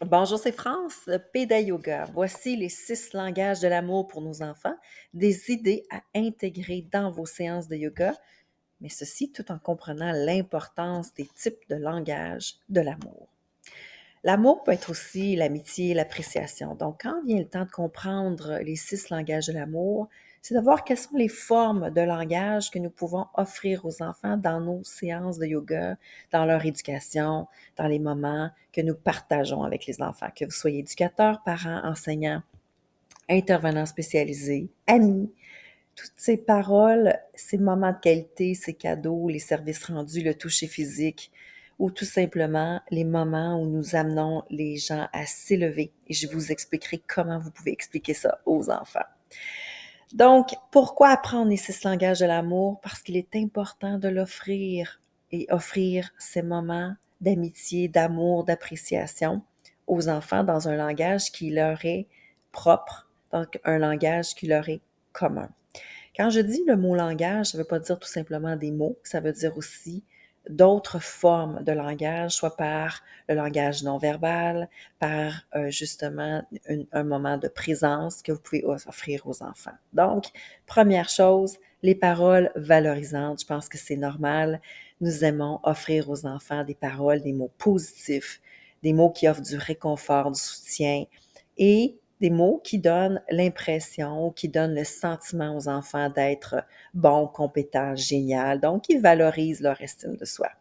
Bonjour, c'est France, Péda Yoga. Voici les 6 langages de l'amour pour nos enfants, des idées à intégrer dans vos séances de yoga, mais ceci tout en comprenant l'importance des types de langages de l'amour. L'amour peut être aussi l'amitié, l'appréciation. Donc, quand vient le temps de comprendre les 6 langages de l'amour, c'est de voir quelles sont les formes de langage que nous pouvons offrir aux enfants dans nos séances de yoga, dans leur éducation, dans les moments que nous partageons avec les enfants, que vous soyez éducateur, parents, enseignants, intervenants spécialisés, amis. Toutes ces paroles, ces moments de qualité, ces cadeaux, les services rendus, le toucher physique, ou tout simplement les moments où nous amenons les gens à s'élever. Et je vous expliquerai comment vous pouvez expliquer ça aux enfants. Donc, pourquoi apprendre les 6 langages de l'amour? Parce qu'il est important de l'offrir et offrir ces moments d'amitié, d'amour, d'appréciation aux enfants dans un langage qui leur est propre, donc un langage qui leur est commun. Quand je dis le mot langage, ça ne veut pas dire tout simplement des mots, ça veut dire aussi d'autres formes de langage, soit par le langage non verbal, par justement un moment de présence que vous pouvez offrir aux enfants. Donc, première chose, les paroles valorisantes. Je pense que c'est normal. Nous aimons offrir aux enfants des paroles, des mots positifs, des mots qui offrent du réconfort, du soutien et des mots qui donnent l'impression, qui donnent le sentiment aux enfants d'être bons, compétents, génial. Donc, ils valorisent leur estime de soi.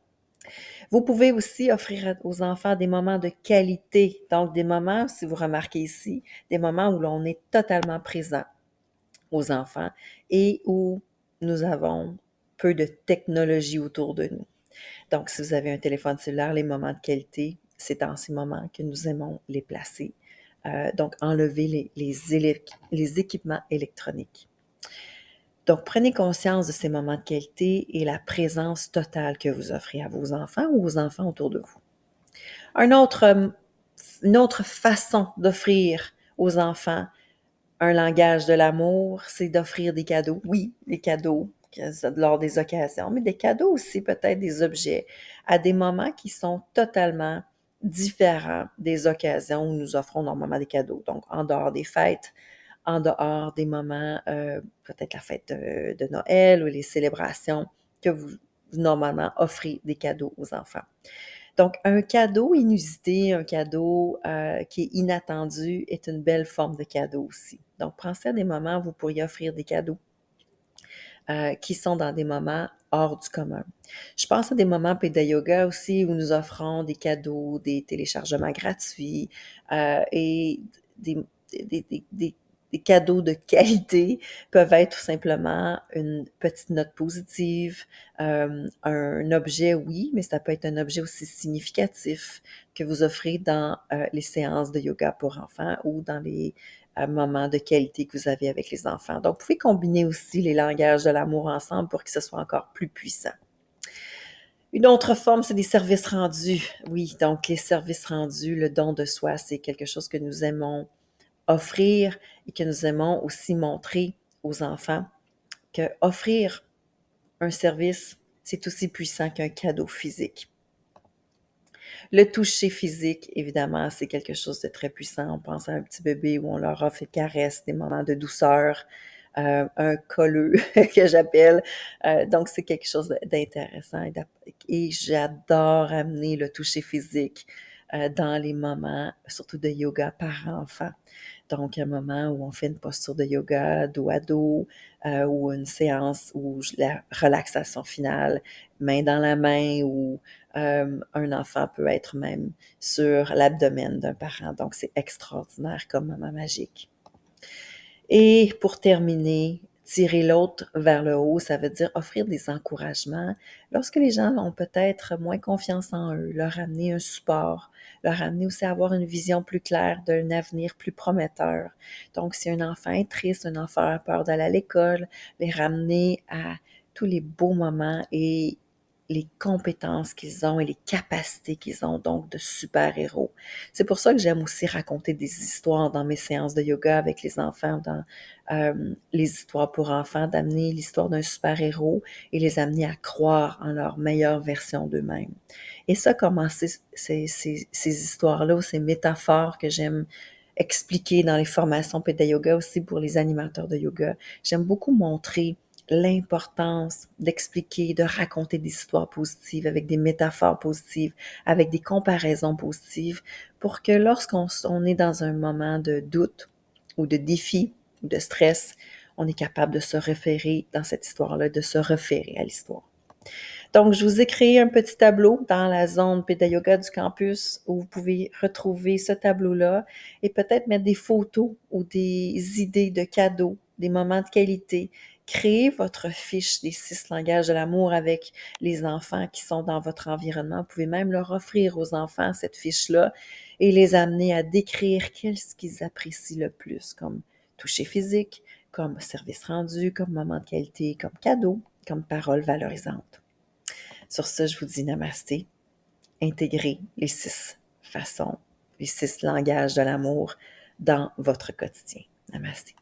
Vous pouvez aussi offrir aux enfants des moments de qualité. Donc, des moments, si vous remarquez ici, des moments où l'on est totalement présent aux enfants et où nous avons peu de technologie autour de nous. Donc, si vous avez un téléphone cellulaire, les moments de qualité, c'est dans ces moments que nous aimons les placer. Donc, enlever les équipements électroniques. Donc, prenez conscience de ces moments de qualité et la présence totale que vous offrez à vos enfants ou aux enfants autour de vous. Un autre, une autre façon d'offrir aux enfants un langage de l'amour, c'est d'offrir des cadeaux. Oui, des cadeaux lors des occasions, mais des cadeaux aussi, peut-être des objets, à des moments qui sont totalement différents des occasions où nous offrons normalement des cadeaux. Donc, en dehors des fêtes, en dehors des moments, peut-être la fête de Noël ou les célébrations que vous normalement offrez des cadeaux aux enfants. Donc, un cadeau inusité, un cadeau qui est inattendu est une belle forme de cadeau aussi. Donc, pensez à des moments où vous pourriez offrir des cadeaux qui sont dans des moments hors du commun. Je pense à des moments Péda Yoga aussi où nous offrons des cadeaux, des téléchargements gratuits et des, des cadeaux de qualité peuvent être tout simplement une petite note positive, un objet, oui, mais ça peut être un objet aussi significatif que vous offrez dans les séances de yoga pour enfants ou dans les moments de qualité que vous avez avec les enfants. Donc, vous pouvez combiner aussi les langages de l'amour ensemble pour que ce soit encore plus puissant. Une autre forme, c'est des services rendus. Oui, donc les services rendus, le don de soi, c'est quelque chose que nous aimons offrir et que nous aimons aussi montrer aux enfants que offrir un service, c'est aussi puissant qu'un cadeau physique. Le toucher physique, évidemment, c'est quelque chose de très puissant. On pense à un petit bébé où on leur offre des caresses, des moments de douceur, un colleux que j'appelle. Donc, c'est quelque chose d'intéressant. Et j'adore amener le toucher physique dans les moments, surtout de yoga par enfant. Donc, un moment où on fait une posture de yoga dos à dos ou une séance où la relaxation finale, main dans la main ou un enfant peut être même sur l'abdomen d'un parent. Donc, c'est extraordinaire comme moment magique. Et pour terminer, tirer l'autre vers le haut, ça veut dire offrir des encouragements. Lorsque les gens ont peut-être moins confiance en eux, leur amener un support, leur amener aussi à avoir une vision plus claire d'un avenir plus prometteur. Donc, si un enfant est triste, un enfant a peur d'aller à l'école, les ramener à tous les beaux moments et les compétences qu'ils ont et les capacités qu'ils ont, donc de super-héros. C'est pour ça que j'aime aussi raconter des histoires dans mes séances de yoga avec les enfants, dans les histoires pour enfants, d'amener l'histoire d'un super-héros et les amener à croire en leur meilleure version d'eux-mêmes. Et ça, commencer ces histoires-là, ou ces métaphores que j'aime expliquer dans les formations Péda Yoga aussi pour les animateurs de yoga, j'aime beaucoup montrer l'importance d'expliquer, de raconter des histoires positives avec des métaphores positives, avec des comparaisons positives, pour que lorsqu'on est dans un moment de doute ou de défi ou de stress, on est capable de se référer dans cette histoire-là, de se référer à l'histoire. Donc, je vous ai créé un petit tableau dans la zone Péda Yoga du campus où vous pouvez retrouver ce tableau-là et peut-être mettre des photos ou des idées de cadeaux, des moments de qualité. Créez votre fiche des 6 langages de l'amour avec les enfants qui sont dans votre environnement. Vous pouvez même leur offrir aux enfants cette fiche-là et les amener à décrire qu'est-ce qu'ils apprécient le plus, comme toucher physique, comme service rendu, comme moment de qualité, comme cadeau, comme parole valorisante. Sur ce, je vous dis namasté. Intégrez les 6 façons, les 6 langages de l'amour dans votre quotidien. Namasté.